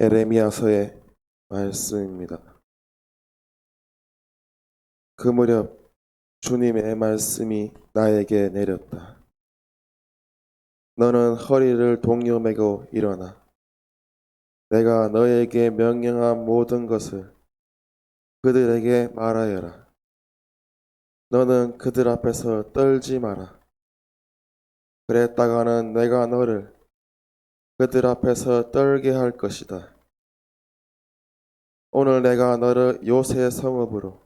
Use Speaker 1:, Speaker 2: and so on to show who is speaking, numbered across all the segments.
Speaker 1: 에레미야서의 말씀입니다. 그 무렵 주님의 말씀이 나에게 내렸다. 너는 허리를 동요매고 일어나 내가 너에게 명령한 모든 것을 그들에게 말하여라. 너는 그들 앞에서 떨지 마라. 그랬다가는 내가 너를 그들 앞에서 떨게 할 것이다. 오늘 내가 너를 요새 성읍으로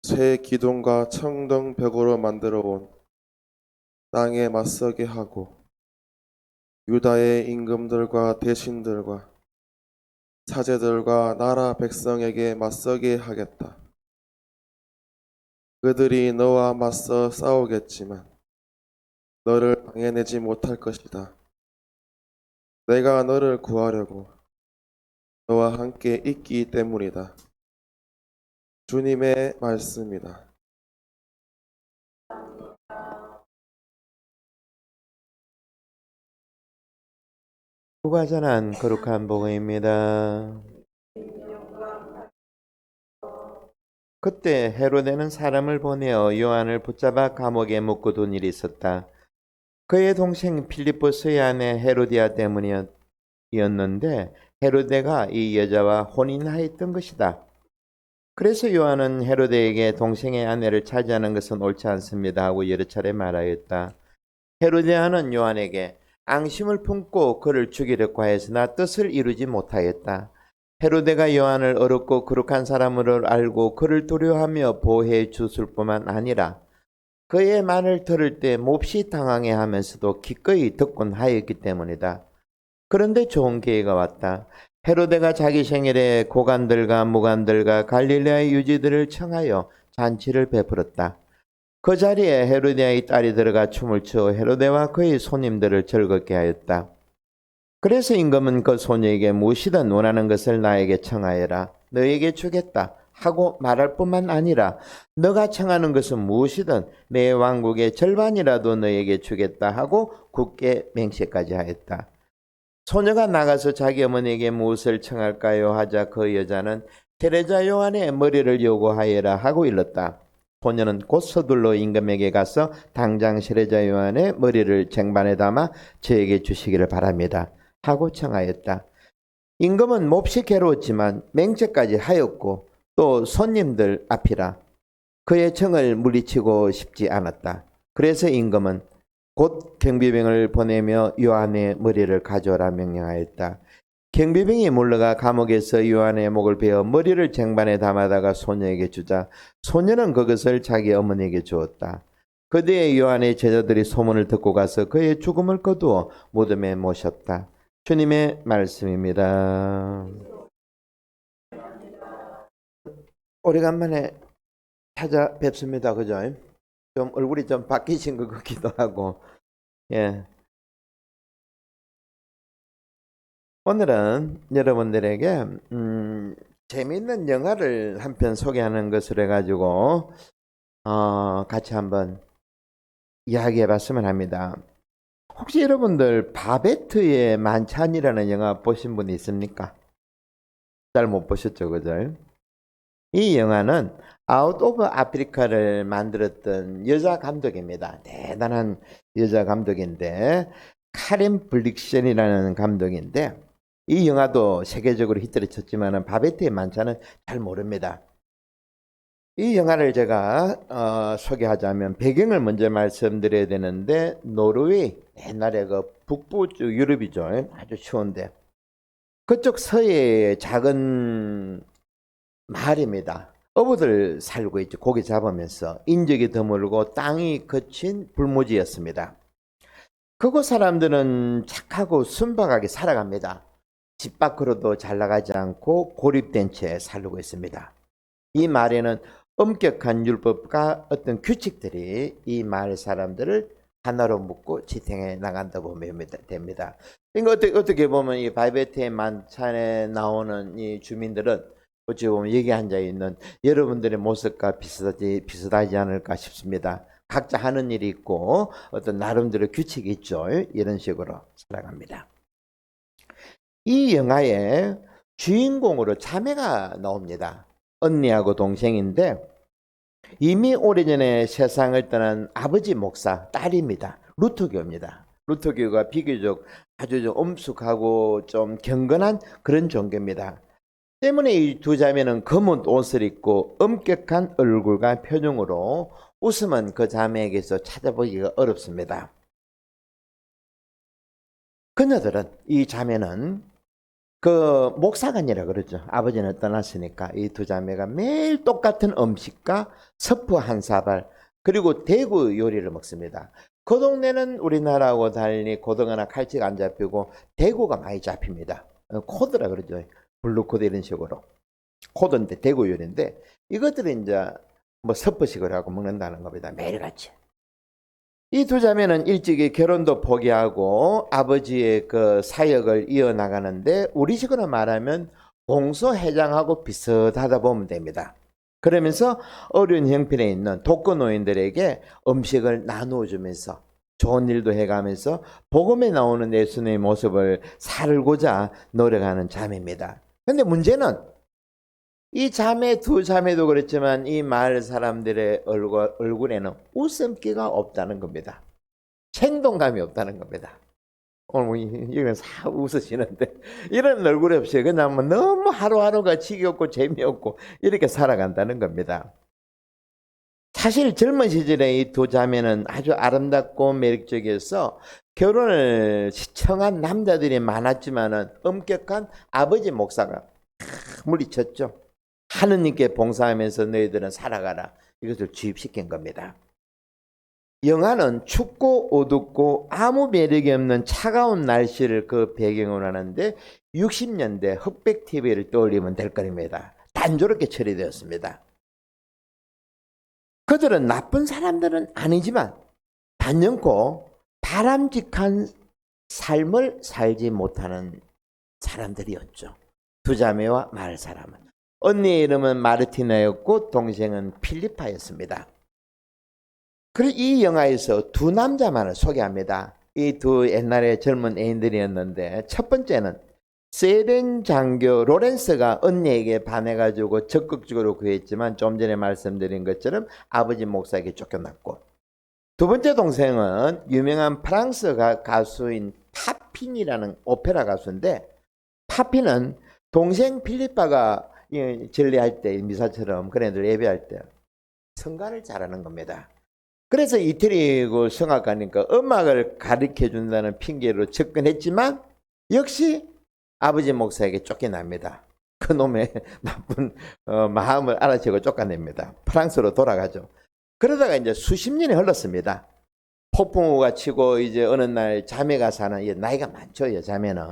Speaker 1: 쇠 기둥과 청동벽으로 만들어 온 땅에 맞서게 하고 유다의 임금들과 대신들과 사제들과 나라 백성에게 맞서게 하겠다. 그들이 너와 맞서 싸우겠지만 너를 당해내지 못할 것이다. 내가 너를 구하려고 너와 함께 있기 때문이다. 주님의 말씀이다.
Speaker 2: 누가 전한 거룩한 복음입니다. 그때 헤로데는 사람을 보내어 요한을 붙잡아 감옥에 묻고 둔 일이 있었다. 그의 동생 필리포스의 아내 헤로디아 때문이었는데 헤로데가 이 여자와 혼인하였던 것이다. 그래서 요한은 헤로데에게 동생의 아내를 차지하는 것은 옳지 않습니다 하고 여러 차례 말하였다. 헤로데아는 요한에게 앙심을 품고 그를 죽이려고 하였으나 뜻을 이루지 못하였다. 헤로데가 요한을 어렵고 거룩한 사람으로 알고 그를 두려워하며 보호해 줬을 뿐만 아니라 그의 말을 들을 때 몹시 당황해 하면서도 기꺼이 듣곤 하였기 때문이다. 그런데 좋은 기회가 왔다. 헤로데가 자기 생일에 고관들과 무관들과 갈릴레아의 유지들을 청하여 잔치를 베풀었다. 그 자리에 헤로디아의 딸이 들어가 춤을 추어 헤로데와 그의 손님들을 즐겁게 하였다. 그래서 임금은 그 소녀에게 무엇이든 원하는 것을 나에게 청하여라. 너에게 주겠다 하고 말할 뿐만 아니라 너가 청하는 것은 무엇이든 내 왕국의 절반이라도 너에게 주겠다 하고 굳게 맹세까지 하였다. 소녀가 나가서 자기 어머니에게 무엇을 청할까요 하자 그 여자는 테레자 요한의 머리를 요구하여라 하고 일렀다. 소녀는 곧 서둘러 임금에게 가서 당장 세례자 요한의 머리를 쟁반에 담아 저에게 주시기를 바랍니다 하고 청하였다. 임금은 몹시 괴로웠지만 맹세까지 하였고 또 손님들 앞이라 그의 청을 물리치고 싶지 않았다. 그래서 임금은 곧 경비병을 보내며 요한의 머리를 가져오라 명령하였다. 경비병이 물러가 감옥에서 요한의 목을 베어 머리를 쟁반에 담아다가 소녀에게 주자 소녀는 그것을 자기 어머니에게 주었다. 그뒤에 요한의 제자들이 소문을 듣고 가서 그의 죽음을 거두어 무덤에 모셨다. 주님의 말씀입니다. 오래간만에 찾아뵙습니다. 그죠? 좀 얼굴이 좀 바뀌신 것 같기도 하고. 예. 오늘은 여러분들에게 재미있는 영화를 한 편 소개하는 것을 해가지고 같이 한번 이야기해 봤으면 합니다. 혹시 여러분들 바베트의 만찬이라는 영화 보신 분 있습니까? 잘 못 보셨죠, 그죠? 이 영화는 아웃 오브 아프리카를 만들었던 여자 감독입니다. 대단한 여자 감독인데 카렌 블릭션이라는 감독인데 이 영화도 세계적으로 히트를 쳤지만 바베트의 만찬은 잘 모릅니다. 이 영화를 제가 소개하자면 배경을 먼저 말씀드려야 되는데 노르웨이 옛날에 그 북부 쪽 유럽이죠. 아주 추운데 그쪽 서해의 작은 마을입니다. 어부들 살고 있죠. 고기 잡으면서 인적이 드물고 땅이 거친 불모지였습니다. 그곳 사람들은 착하고 순박하게 살아갑니다. 집 밖으로도 잘 나가지 않고 고립된 채 살고 있습니다. 이 마을에는 엄격한 율법과 어떤 규칙들이 이 마을 사람들을 하나로 묶고 지탱해 나간다고 보면 됩니다. 그러니까 어떻게 보면 이 바베트의 만찬에 나오는 이 주민들은 어찌 보면 여기 앉아 있는 여러분들의 모습과 비슷하지 않을까 싶습니다. 각자 하는 일이 있고 어떤 나름대로 규칙이 있죠. 이런 식으로 살아갑니다. 이 영화의 주인공으로 자매가 나옵니다. 언니하고 동생인데 이미 오래전에 세상을 떠난 아버지 목사 딸입니다. 루터교입니다. 루터교가 비교적 아주 좀 엄숙하고 좀 경건한 그런 종교입니다. 때문에 이 두 자매는 검은 옷을 입고 엄격한 얼굴과 표정으로 웃으면 그 자매에게서 찾아보기가 어렵습니다. 그녀들은, 이 자매는 그 목사관이라 그러죠. 아버지는 떠났으니까 이 두 자매가 매일 똑같은 음식과 서프 한 사발 그리고 대구 요리를 먹습니다. 그 동네는 우리나라하고 달리 고등어나 칼치가 안 잡히고 대구가 많이 잡힙니다. 코드라 그러죠. 블루코드 이런 식으로. 코드인데 대구 요리인데 이것들은 이제 뭐 서프식을 하고 먹는다는 겁니다. 매일같이. 이 두 자매는 일찍이 결혼도 포기하고 아버지의 그 사역을 이어나가는데 우리식으로 말하면 공소회장하고 비슷하다 보면 됩니다. 그러면서 어려운 형편에 있는 독거노인들에게 음식을 나누어 주면서 좋은 일도 해가면서 복음에 나오는 예수님의 모습을 살고자 노력하는 자매입니다. 근데 문제는 이 자매 두 자매도 그렇지만 이 마을 사람들의 얼굴에는 웃음기가 없다는 겁니다. 생동감이 없다는 겁니다. 오늘 이건 사 웃으시는데 이런 얼굴이 없어요. 그냥 뭐 너무 하루하루가 지겹고 재미없고 이렇게 살아간다는 겁니다. 사실 젊은 시절에 이 두 자매는 아주 아름답고 매력적이어서 결혼을 시청한 남자들이 많았지만은 엄격한 아버지 목사가 물리쳤죠. 하느님께 봉사하면서 너희들은 살아가라. 이것을 주입시킨 겁니다. 영화는 춥고 어둡고 아무 매력이 없는 차가운 날씨를 그 배경으로 하는데 60년대 흑백 TV를 떠올리면 될 겁니다. 단조롭게 처리되었습니다. 그들은 나쁜 사람들은 아니지만 단연코 바람직한 삶을 살지 못하는 사람들이었죠. 두 자매와 마을 사람은. 언니의 이름은 마르티나였고 동생은 필리파였습니다. 그리고 이 영화에서 두 남자만을 소개합니다. 이 두 옛날에 젊은 애인들이었는데 첫 번째는 세렌 장교 로렌스가 언니에게 반해가지고 적극적으로 구했지만 좀 전에 말씀드린 것처럼 아버지 목사에게 쫓겨났고, 두 번째 동생은 유명한 프랑스 가수인 파핀이라는 오페라 가수인데, 파핀은 동생 필리파가 전례할 때 미사처럼 그런 애들 예배할 때 성가를 잘하는 겁니다. 그래서 이태리고 성악 가니까 음악을 가르쳐 준다는 핑계로 접근했지만 역시 아버지 목사에게 쫓겨납니다. 그놈의 나쁜 마음을 알아채고 쫓아냅니다. 프랑스로 돌아가죠. 그러다가 이제 수십 년이 흘렀습니다. 폭풍우가 치고 이제 어느 날 자매가 사는, 나이가 많죠, 자매는.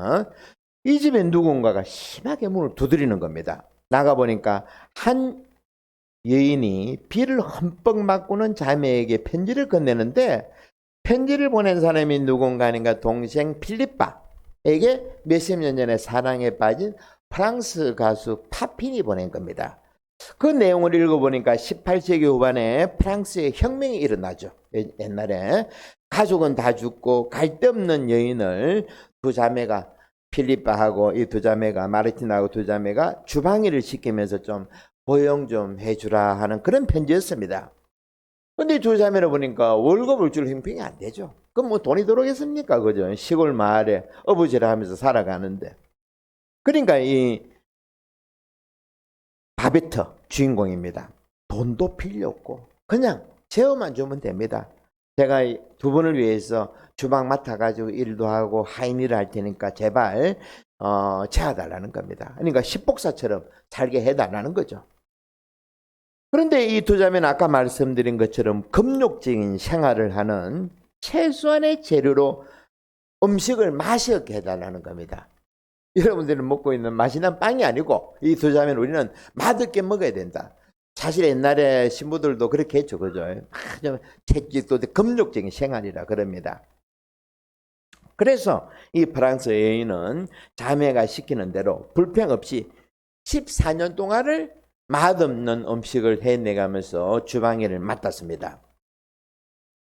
Speaker 2: 이 집에 누군가가 심하게 문을 두드리는 겁니다. 나가보니까 한 여인이 비를 흠뻑 맞고는 자매에게 편지를 건네는데, 편지를 보낸 사람이 누군가 하니까 동생 필리파에게 몇십 년 전에 사랑에 빠진 프랑스 가수 파핀이 보낸 겁니다. 그 내용을 읽어보니까 18세기 후반에 프랑스에 혁명이 일어나죠. 옛날에 가족은 다 죽고 갈데없는 여인을 두 자매가, 필리파하고 이 두 자매가, 마르티나하고 두 자매가 주방일을 시키면서 좀 고용 좀 해주라 하는 그런 편지였습니다. 근데 두 자매를 보니까 월급을 줄 형편이 안 되죠. 그럼 뭐 돈이 들어오겠습니까? 그죠? 시골 마을에 어부지를 하면서 살아가는데. 그러니까 이 바베터 주인공입니다. 돈도 필요 없고 그냥 재워만 주면 됩니다. 제가 두 분을 위해서 주방 맡아가지고 일도 하고 하인 일을 할 테니까 제발 재워달라는 겁니다. 그러니까 십복사처럼 살게 해달라는 거죠. 그런데 이 두 자매는 아까 말씀드린 것처럼 금욕적인 생활을 하는 최소한의 재료로 음식을 맛있게 해달라는 겁니다. 여러분들은 먹고 있는 맛있는 빵이 아니고 이 두 자매는 우리는 맛있게 먹어야 된다. 사실 옛날에 신부들도 그렇게 했죠. 그죠? 아주 채찍도 금욕적인 생활이라 그럽니다. 그래서 이 프랑스 여인은 자매가 시키는 대로 불평 없이 14년 동안을 맛없는 음식을 해내가면서 주방일을 맡았습니다.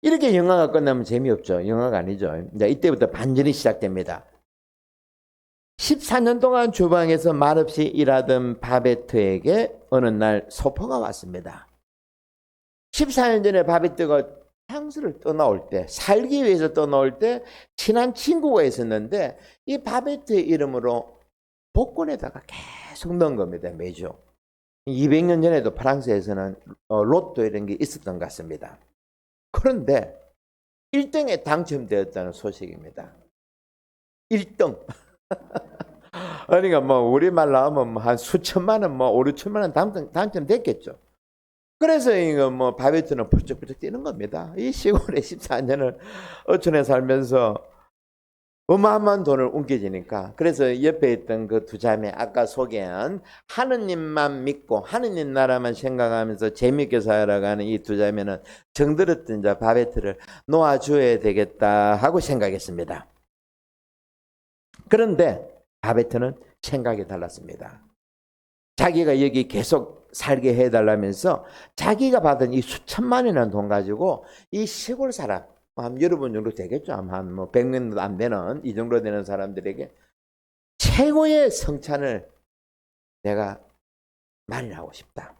Speaker 2: 이렇게 영화가 끝나면 재미없죠. 영화가 아니죠. 이제 이때부터 반전이 시작됩니다. 14년 동안 주방에서 말없이 일하던 바베트에게 어느 날 소포가 왔습니다. 14년 전에 바베트가 프랑스를 떠나올 때, 살기 위해서 떠나올 때 친한 친구가 있었는데 이 바베트의 이름으로 복권에다가 계속 넣은 겁니다. 매주. 200년 전에도 프랑스에서는 로또 이런 게 있었던 것 같습니다. 그런데 1등에 당첨되었다는 소식입니다. 1등. 그러니까 뭐 우리말로 하면 한 수천만 원, 뭐 5, 6천만 원 당첨됐겠죠. 그래서 이거 뭐 바베트는 번쩍번쩍 뛰는 겁니다. 이 시골에 14년을 어촌에 살면서 어마어마한 돈을 움켜쥐니까. 그래서 옆에 있던 그 두 자매, 아까 소개한 하느님만 믿고 하느님 나라만 생각하면서 재밌게 살아가는 이 두 자매는 정들었던 자 바베트를 놓아줘야 되겠다 하고 생각했습니다. 그런데 바베트는 생각이 달랐습니다. 자기가 여기 계속 살게 해달라면서 자기가 받은 이 수천만 원이라는 돈 가지고 이 시골 사람, 한 여러분 정도 되겠죠. 한 뭐 100명도 안 되는 이 정도 되는 사람들에게 최고의 성찬을 내가 마련하고 싶다.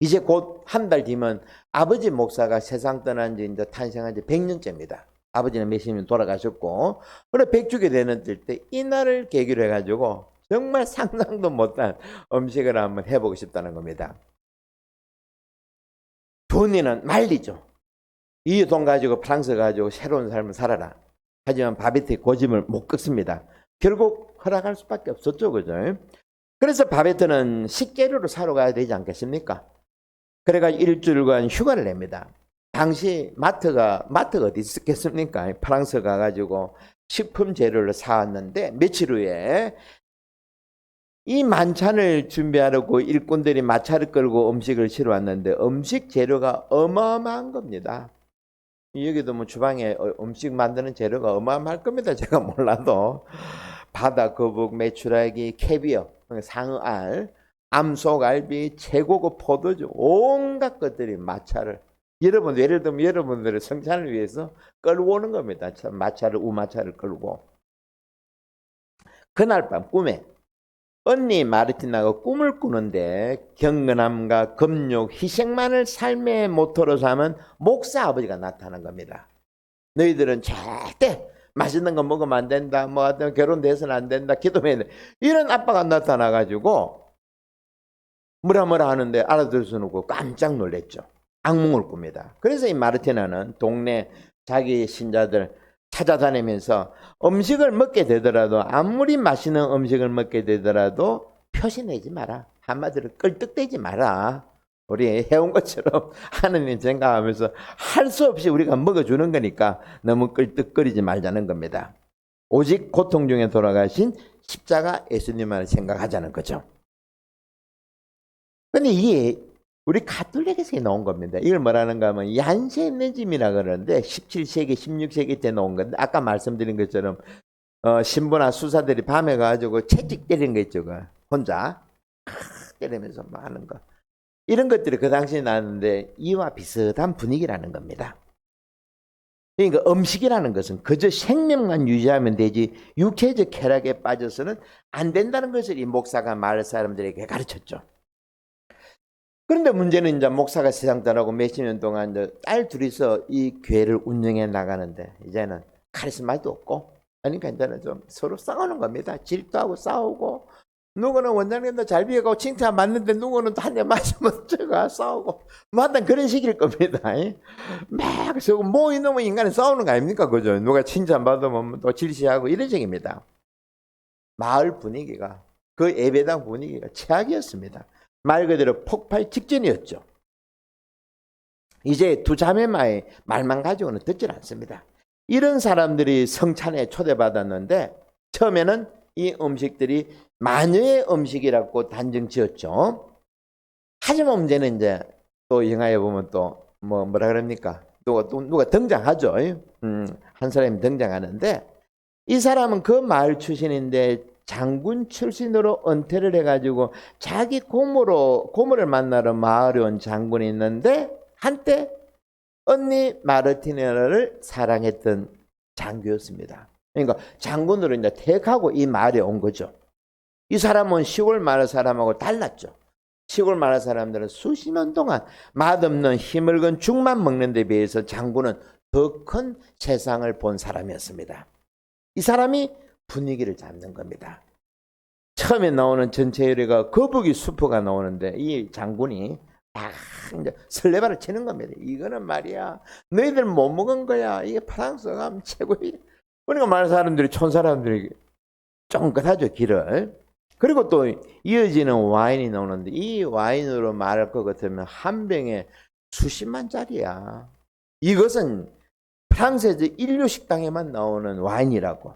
Speaker 2: 이제 곧 한 달 뒤면 아버지 목사가 세상 떠난 지 이제 탄생한 지 100년째입니다. 아버지는 몇십 년 돌아가셨고, 그래 100주기 되는 때 이 날을 계기로 해가지고 정말 상상도 못한 음식을 한번 해보고 싶다는 겁니다. 돈이는 말리죠. 이 돈 가지고 프랑스 가지고 새로운 삶을 살아라. 하지만 바베트의 고집을 못 꺾습니다. 결국 허락할 수밖에 없었죠. 그죠? 그래서 바베트는 식재료를 사러 가야 되지 않겠습니까? 그래가지고 일주일간 휴가를 냅니다. 당시 마트가 어디 있었겠습니까? 프랑스 가가지고 식품 재료를 사왔는데 며칠 후에 이 만찬을 준비하려고 일꾼들이 마차를 끌고 음식을 실어 왔는데 음식 재료가 어마어마한 겁니다. 여기도 뭐 주방에 음식 만드는 재료가 어마어마할 겁니다. 제가 몰라도 바다 거북, 메추라기, 캐비어, 상어알, 암소갈비, 최고급 포도주 온갖 것들이 마차를 여러분 예를 들면 여러분들의 성찬을 위해서 끌고 오는 겁니다. 마차를 우마차를 끌고 그날 밤 꿈에 언니 마르티나가 꿈을 꾸는데 경건함과 금욕, 희생만을 삶의 모토로 삼은 목사 아버지가 나타난 겁니다. 너희들은 절대 맛있는 거 먹으면 안 된다. 뭐 결혼돼서는 안 된다. 기도해야 돼. 이런 아빠가 나타나가지고 뭐라 하는데 알아들 수는 없고 깜짝 놀랐죠. 악몽을 꿉니다. 그래서 이 마르티나는 동네 자기 신자들 찾아다니면서 음식을 먹게 되더라도 아무리 맛있는 음식을 먹게 되더라도 표시내지 마라. 한마디로 끌떡대지 마라. 우리 해온 것처럼 하느님 생각하면서 할 수 없이 우리가 먹어주는 거니까 너무 끌떡거리지 말자는 겁니다. 오직 고통 중에 돌아가신 십자가 예수님만을 생각하자는 거죠. 근데 이게 우리 가톨릭에서 나온 겁니다. 이걸 뭐라는가 하면 얀세니즘이라 그러는데 17세기, 16세기 때 나온 건데 아까 말씀드린 것처럼 신부나 수사들이 밤에 가지고 채찍 때리는 거 있죠. 혼자 때리면서 뭐 하는 거. 이런 것들이 그 당시에 나왔는데 이와 비슷한 분위기라는 겁니다. 그러니까 음식이라는 것은 그저 생명만 유지하면 되지 육체적 쾌락에 빠져서는 안 된다는 것을 이 목사가 마을 사람들에게 가르쳤죠. 그런데 문제는 이제 목사가 세상 떠나고 몇십 년 동안 이제 딸 둘이서 이 교회를 운영해 나가는데 이제는 카리스마도 없고 그러니까 이제는 좀 서로 싸우는 겁니다. 질투하고 싸우고 누구는 원장님도 잘 비워가고 칭찬 맞는데 누구는 또 한 대 맞으면 제가 싸우고 뭐 하여튼 그런 식일 겁니다. 막 그래서 뭐 이놈의 인간은 싸우는 거 아닙니까? 그죠? 누가 칭찬 받으면 또 질시하고 이런 식입니다. 마을 분위기가 그 예배당 분위기가 최악이었습니다. 말 그대로 폭발 직전이었죠. 이제 두 자매마의 말만 가지고는 듣질 않습니다. 이런 사람들이 성찬에 초대받았는데 처음에는 이 음식들이 마녀의 음식이라고 단정 지었죠. 하지만 문제는 이제 또 영화에 보면 또 뭐라 그럽니까? 누가 등장하죠. 한 사람이 등장하는데 이 사람은 그 마을 출신인데 장군 출신으로 은퇴를 해가지고 자기 고모를 만나러 마을에 온 장군이 있는데 한때 언니 마르티네라를 사랑했던 장교였습니다. 그러니까 장군으로 이제 택하고 이 마을에 온 거죠. 이 사람은 시골 마을 사람하고 달랐죠. 시골 마을 사람들은 수십 년 동안 맛없는 힘을건 죽만 먹는 데 비해서 장군은 더 큰 세상을 본 사람이었습니다. 이 사람이 분위기를 잡는 겁니다. 처음에 나오는 전체 요리가 거북이 수프가 나오는데 이 장군이 막 이제 설레발을 치는 겁니다. 이거는 말이야 너희들 못 먹은 거야. 이게 프랑스가 하면 최고야. 그러니까 많은 사람들이 촌 사람들이 쫑긋하죠 길을. 그리고 또 이어지는 와인이 나오는데 이 와인으로 말할 것 같으면 한 병에 수십만짜리야. 이것은 프랑스에서 인류 식당에만 나오는 와인이라고.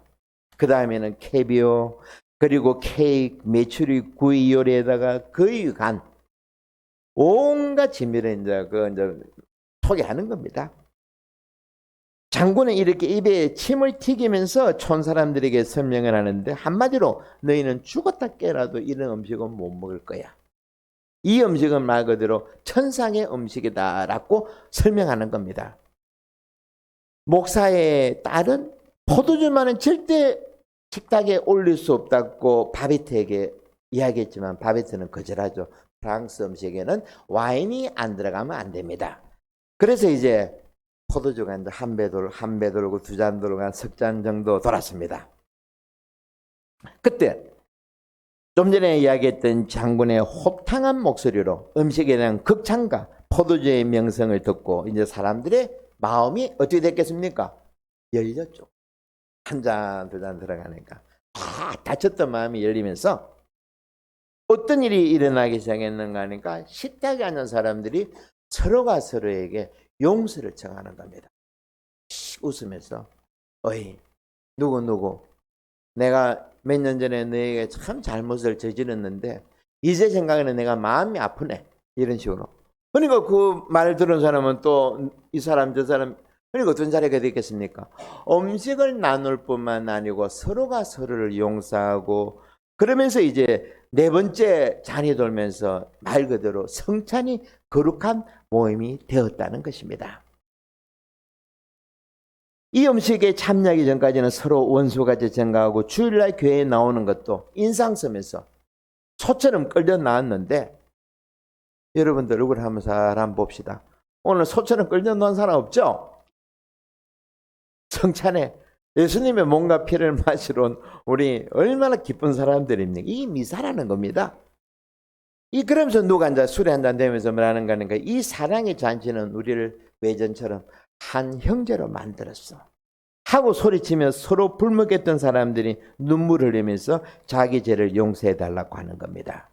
Speaker 2: 그 다음에는 캐비어, 그리고 케이크, 메추리 구이 요리에다가 거의 간 온갖 진미를 이제 소개하는 겁니다. 장군은 이렇게 입에 침을 튀기면서 촌 사람들에게 설명을 하는데 한마디로 너희는 죽었다 깨라도 이런 음식은 못 먹을 거야. 이 음식은 말 그대로 천상의 음식이다라고 설명하는 겁니다. 목사의 딸은 포도주만은 절대 식탁에 올릴 수 없다고 바베트에게 이야기했지만 바베트는 거절하죠. 프랑스 음식에는 와인이 안 들어가면 안 됩니다. 그래서 이제 포도주가 이제 한 배 돌고 두 잔 돌고 한 석 잔 정도 돌았습니다. 그때 좀 전에 이야기했던 장군의 호탕한 목소리로 음식에 대한 극찬과 포도주의 명성을 듣고 이제 사람들의 마음이 어떻게 됐겠습니까? 열렸죠. 한 잔, 두 잔 들어가니까 다 닫혔던 마음이 열리면서 어떤 일이 일어나기 시작했는가 하니까 식탁에 앉은 사람들이 서로가 서로에게 용서를 청하는 겁니다. 웃으면서 어이 누구 내가 몇 년 전에 너에게 참 잘못을 저질렀는데 이제 생각에는 내가 마음이 아프네. 이런 식으로. 그러니까 그 말을 들은 사람은 또 이 사람 저 사람 그러니까 어떤 자리가 되겠습니까? 음식을 나눌 뿐만 아니고 서로가 서로를 용서하고 그러면서 이제 네 번째 잔이 돌면서 말 그대로 성찬이 거룩한 모임이 되었다는 것입니다. 이 음식에 참여하기 전까지는 서로 원수같이 생각하고 주일날 교회에 나오는 것도 인상 쓰면서 소처럼 끌려 나왔는데 여러분들 얼굴 한번 사람 봅시다. 오늘 소처럼 끌려 나온 사람 없죠? 성찬에 예수님의 몸과 피를 마시러 온 우리 얼마나 기쁜 사람들입니까? 이 미사라는 겁니다. 그러면서 누가 이제 술에 한잔 되면서 뭐라는 거니까 이 사랑의 잔치는 우리를 외전처럼 한 형제로 만들었어. 하고 소리치며 서로 불먹였던 사람들이 눈물 흘리면서 자기 죄를 용서해 달라고 하는 겁니다.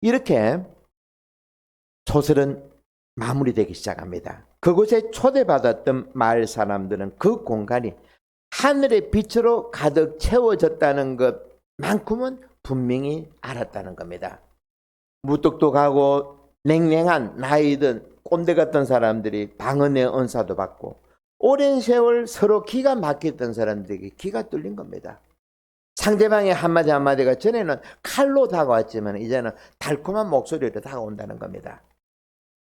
Speaker 2: 이렇게 소설은 마무리되기 시작합니다. 그곳에 초대받았던 마을 사람들은 그 공간이 하늘의 빛으로 가득 채워졌다는 것만큼은 분명히 알았다는 겁니다. 무뚝뚝하고 냉랭한 나이든 꼰대 같은 사람들이 방언의 은사도 받고 오랜 세월 서로 기가 막혔던 사람들에게 기가 뚫린 겁니다. 상대방의 한마디 한마디가 전에는 칼로 다가왔지만 이제는 달콤한 목소리로 다가온다는 겁니다.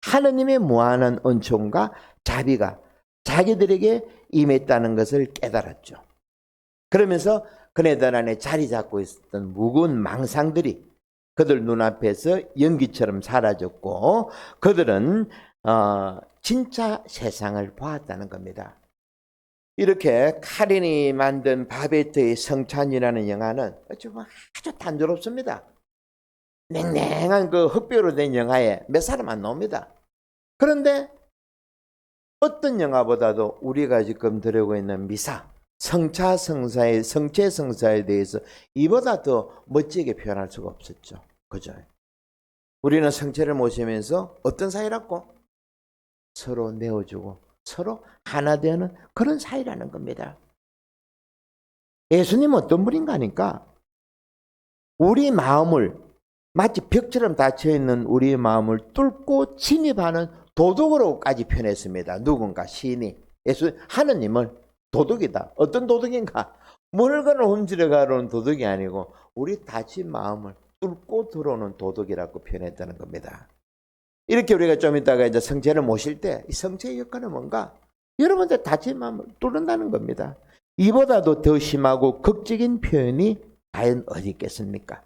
Speaker 2: 하느님의 무한한 은총과 자비가 자기들에게 임했다는 것을 깨달았죠. 그러면서 그네들 안에 자리 잡고 있었던 묵은 망상들이 그들 눈앞에서 연기처럼 사라졌고 그들은 진짜 세상을 보았다는 겁니다. 이렇게 카린이 만든 바베트의 성찬이라는 영화는 아주 단조롭습니다. 냉랭한 그 흑백으로 된 영화에 몇 사람 안 나옵니다. 그런데 어떤 영화보다도 우리가 지금 들고 있는 미사, 성차성사의 성체성사에 대해서 이보다 더 멋지게 표현할 수가 없었죠. 그죠? 우리는 성체를 모시면서 어떤 사이라고? 서로 내어주고 서로 하나 되는 그런 사이라는 겁니다. 예수님은 어떤 분인가 하니까 우리 마음을 마치 벽처럼 닫혀있는 우리의 마음을 뚫고 침입하는 도둑으로까지 표현했습니다. 누군가 시인이 하느님을 도둑이다. 어떤 도둑인가? 물건을 훔치러 가러 온 도둑이 아니고 우리 닫힌 마음을 뚫고 들어오는 도덕이라고 표현했다는 겁니다. 이렇게 우리가 좀 이따가 이제 성체를 모실 때 이 성체의 역할은 뭔가? 여러분들 다친 마음을 뚫는다는 겁니다. 이보다도 더 심하고 극적인 표현이 과연 어디 있겠습니까?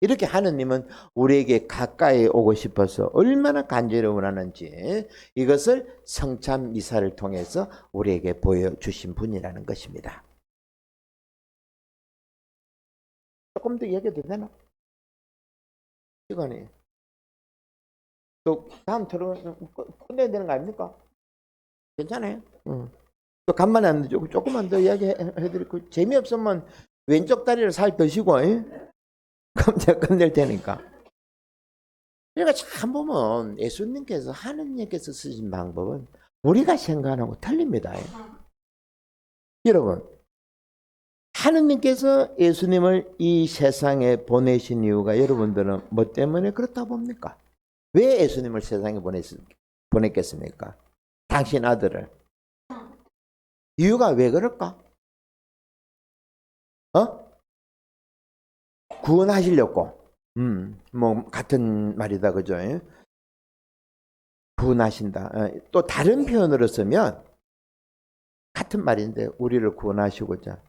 Speaker 2: 이렇게 하느님은 우리에게 가까이 오고 싶어서 얼마나 간절히 원하는지 이것을 성참 미사를 통해서 우리에게 보여주신 분이라는 것입니다. 조금 더 얘기해도 되나? 시간이. 또 다음 토론 끝내야 되는 거 아닙니까? 괜찮아요. 또 간만에 안 되죠. 조금만 더 이야기해드리고 재미없으면 왼쪽 다리를 살 드시고 그럼 제가 끝낼 테니까. 그러니까 참 보면 예수님께서 하느님께서 쓰신 방법은 우리가 생각하는 거 틀립니다. 여러분 하느님께서 예수님을 이 세상에 보내신 이유가 여러분들은 뭐 때문에 그렇다고 봅니까? 왜 예수님을 세상에 보냈겠습니까? 당신 아들을. 이유가 왜 그럴까? 구원하시려고. 뭐 같은 말이다, 그죠? 구원하신다. 또 다른 표현으로 쓰면 같은 말인데 우리를 구원하시고자.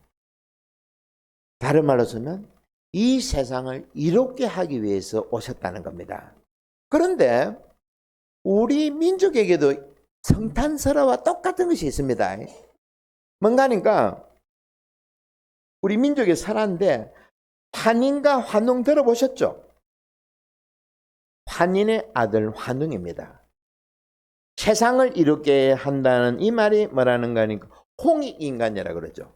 Speaker 2: 다른 말로 쓰면 이 세상을 이롭게 하기 위해서 오셨다는 겁니다. 그런데 우리 민족에게도 성탄설화와 똑같은 것이 있습니다. 뭔가 하니까 우리 민족의 설화인데 환인과 환웅 들어보셨죠? 환인의 아들 환웅입니다. 세상을 이롭게 한다는 이 말이 뭐라는 거니까 홍익인간이라 그러죠.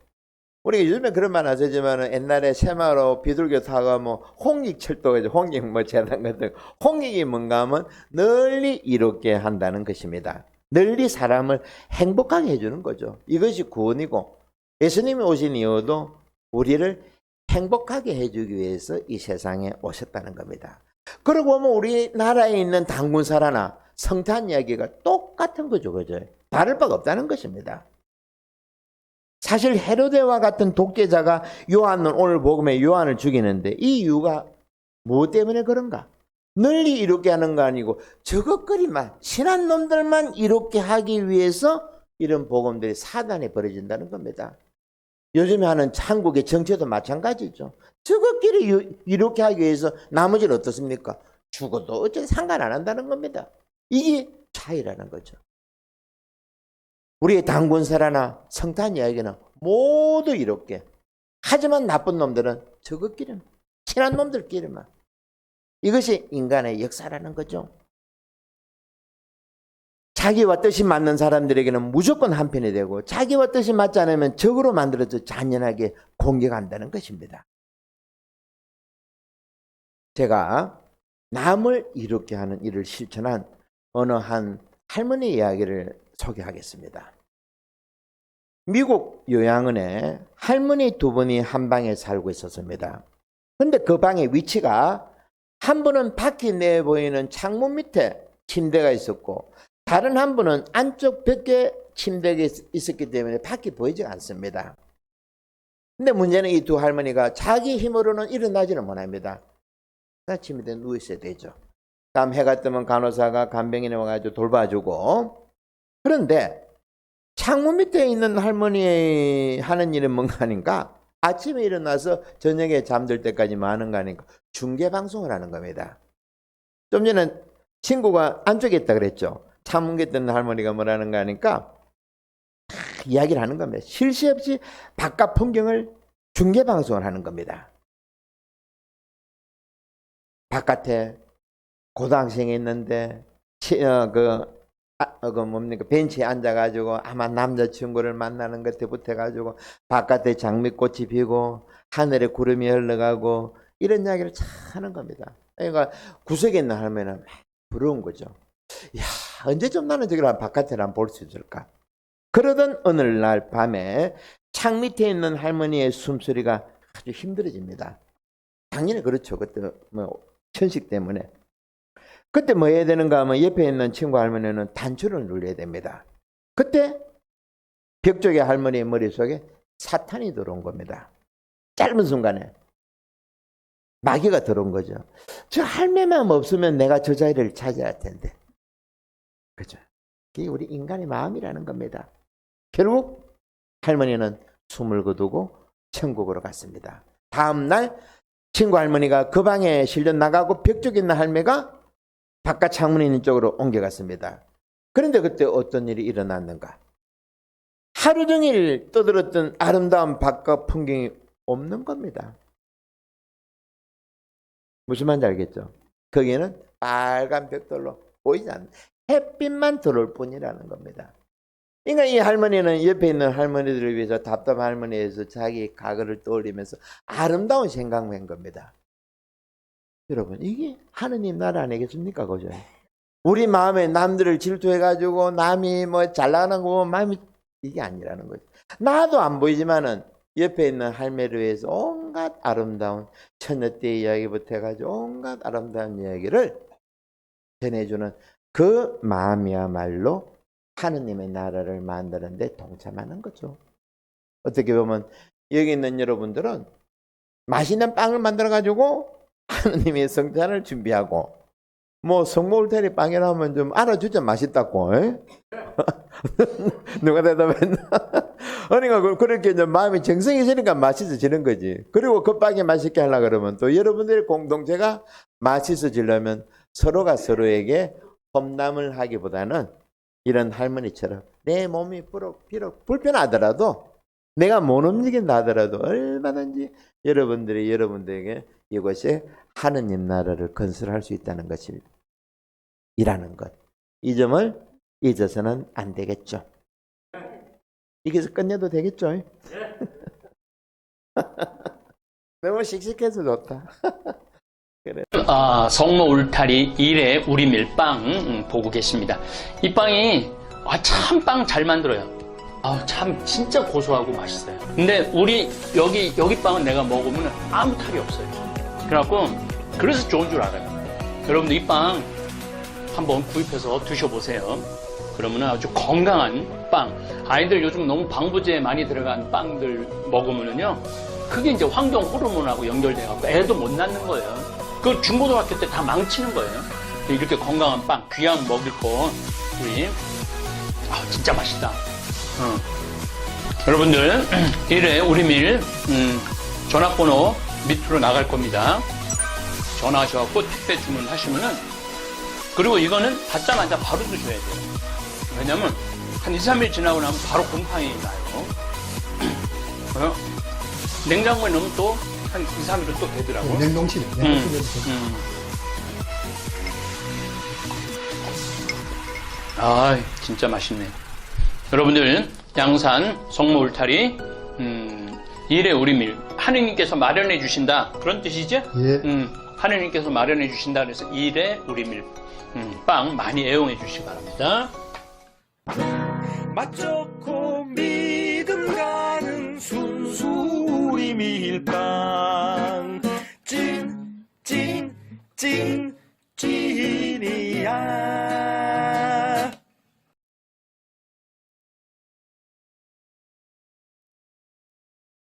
Speaker 2: 우리가 요즘에 그런 말 하지만 옛날에 새마을호 비둘기 타고 뭐 홍익철도가 홍익 뭐 재단 같은 홍익이 뭔가 하면 널리 이롭게 한다는 것입니다. 널리 사람을 행복하게 해주는 거죠. 이것이 구원이고 예수님이 오신 이유도 우리를 행복하게 해주기 위해서 이 세상에 오셨다는 겁니다. 그러고 보면 우리나라에 있는 단군사라나 성탄 이야기가 똑같은 거죠. 그죠? 다를 바가 없다는 것입니다. 사실 헤로데와 같은 독재자가 요한은 오늘 복음에 요한을 죽이는데 이 이유가 뭐 때문에 그런가? 널리 이롭게 하는 거 아니고 저것거리만 신한 놈들만 이롭게 하기 위해서 이런 복음들이 사단에 벌어진다는 겁니다. 요즘에 하는 한국의 정치도 마찬가지죠. 저것끼리 이렇게 하기 위해서 나머지는 어떻습니까? 죽어도 어차피 상관 안 한다는 겁니다. 이게 차이라는 거죠. 우리의 단군사라나 성탄 이야기는 모두 이롭게. 하지만 나쁜 놈들은 저것끼리는 친한 놈들끼리만. 이것이 인간의 역사라는 거죠. 자기와 뜻이 맞는 사람들에게는 무조건 한편이 되고 자기와 뜻이 맞지 않으면 적으로 만들어서 잔인하게 공격한다는 것입니다. 제가 남을 이롭게 하는 일을 실천한 어느 한 할머니 이야기를 소개하겠습니다. 미국 요양원에 할머니 두 분이 한 방에 살고 있었습니다. 그런데 그 방의 위치가 한 분은 밖이 내어 보이는 창문 밑에 침대가 있었고 다른 한 분은 안쪽 벽에 침대가 있었기 때문에 밖이 보이지 않습니다. 근데 문제는 이 두 할머니가 자기 힘으로는 일어나지는 못합니다. 침대에 누워 있어야 되죠. 다음 해가 뜨면 간호사가 간병인이 와가지고 돌봐주고. 그런데 창문 밑에 있는 할머니 하는 일은 뭔가 하니까 아침에 일어나서 저녁에 잠들 때까지만 하는 거 아니까 중계방송을 하는 겁니다. 좀 전에 친구가 안쪽에 있다 그랬죠. 창문 곁에 있는 할머니가 뭐라는 거 하니까 이야기를 하는 겁니다. 쉴 새 없이 바깥 풍경을 중계방송을 하는 겁니다. 바깥에 고등학생이 있는데 벤치에 앉아가지고 아마 남자친구를 만나는 것에 붙어가지고 바깥에 장미꽃이 피고 하늘에 구름이 흘러가고 이런 이야기를 참 하는 겁니다. 그러니까 구석에 있는 할머니는 막 부러운 거죠. 야, 언제쯤 나는 저기를 바깥에 볼 수 있을까? 그러던 어느 날 밤에 창 밑에 있는 할머니의 숨소리가 아주 힘들어집니다. 당연히 그렇죠. 그때 천식 때문에. 그때 뭐 해야 되는가 하면 옆에 있는 친구 할머니는 단추를 눌러야 됩니다. 그때 벽 쪽의 할머니의 머릿속에 사탄이 들어온 겁니다. 짧은 순간에. 마귀가 들어온 거죠. 저 할매만 없으면 내가 저 자리를 차지할 텐데. 그죠? 그게 우리 인간의 마음이라는 겁니다. 결국 할머니는 숨을 거두고 천국으로 갔습니다. 다음 날 친구 할머니가 그 방에 실려 나가고 벽 쪽에 있는 할매가 바깥 창문 있는 쪽으로 옮겨갔습니다. 그런데 그때 어떤 일이 일어났는가? 하루 종일 떠들었던 아름다운 바깥 풍경이 없는 겁니다. 무슨 말인지 알겠죠? 거기에는 빨간 벽돌로 보이지 않는 햇빛만 들어올 뿐이라는 겁니다. 그러니까 이 할머니는 옆에 있는 할머니들을 위해서 답답한 할머니에서 자기 과거를 떠올리면서 아름다운 생각을 한 겁니다. 여러분, 이게 하느님 나라 아니겠습니까? 그죠? 우리 마음에 남들을 질투해가지고 남이 뭐 잘나가는 거 보면 마음이 이게 아니라는 거죠. 나도 안 보이지만은 옆에 있는 할매를 위해서 온갖 아름다운 처녀때 이야기부터 해가지고 온갖 아름다운 이야기를 전해주는 그 마음이야말로 하느님의 나라를 만드는 데 동참하는 거죠. 어떻게 보면 여기 있는 여러분들은 맛있는 빵을 만들어 가지고 하느님의 성찬을 준비하고 뭐 성모울타리 빵이라면 좀 알아주자 맛있다고. 누가 대답했나? 그러니까 그렇게 이제 마음이 정성이 있으니까 맛있어지는 거지. 그리고 그 빵이 맛있게 하려고 그러면 또 여러분들의 공동체가 맛있어지려면 서로가 서로에게 험담을 하기보다는 이런 할머니처럼 내 몸이 비록 불편하더라도 내가 못 움직인다 하더라도 얼마든지 여러분들에게 이곳에 하느님 나라를 건설할 수 있다는 것이라는 것. 이 점을 잊어서는 안 되겠죠. 여기서 끝내도 되겠죠? 너무 씩씩해서 좋다. 그래.
Speaker 3: 성모 울타리 1회 우리 밀빵 보고 계십니다. 이 빵이 참 빵 잘 만들어요. 참 진짜 고소하고 맛있어요. 근데 우리 여기 빵은 내가 먹으면 아무 탈이 없어요. 그래서 좋은 줄 알아요. 여러분들 이 빵 한번 구입해서 드셔보세요. 그러면 아주 건강한 빵. 아이들 요즘 너무 방부제 많이 들어간 빵들 먹으면요, 그게 이제 환경 호르몬하고 연결돼갖고 애도 못 낳는 거예요. 그 중고등학교 때 다 망치는 거예요. 이렇게 건강한 빵, 귀한 먹을 거, 우리, 진짜 맛있다. 여러분들, 1회 우리밀, 전화번호 밑으로 나갈 겁니다. 전화하셔갖고 택배 주문하시면은, 그리고 이거는 받자마자 바로 드셔야 돼요. 왜냐면, 한 2, 3일 지나고 나면 바로 곰팡이 나요. 냉장고에 넣으면 또 한 2, 3일은 또 되더라고.
Speaker 4: 냉동실에.
Speaker 3: 진짜 맛있네. 여러분들, 양산 성모 울타리 1회 우리밀 하느님께서 마련해 주신다, 그런 뜻이죠?
Speaker 4: 예.
Speaker 3: 하느님께서 마련해 주신다 그래서 1회 우리밀 빵 많이 애용해 주시기 바랍니다.
Speaker 5: 맛 좋고 믿음 가는 순수 우리 밀빵 찐이야.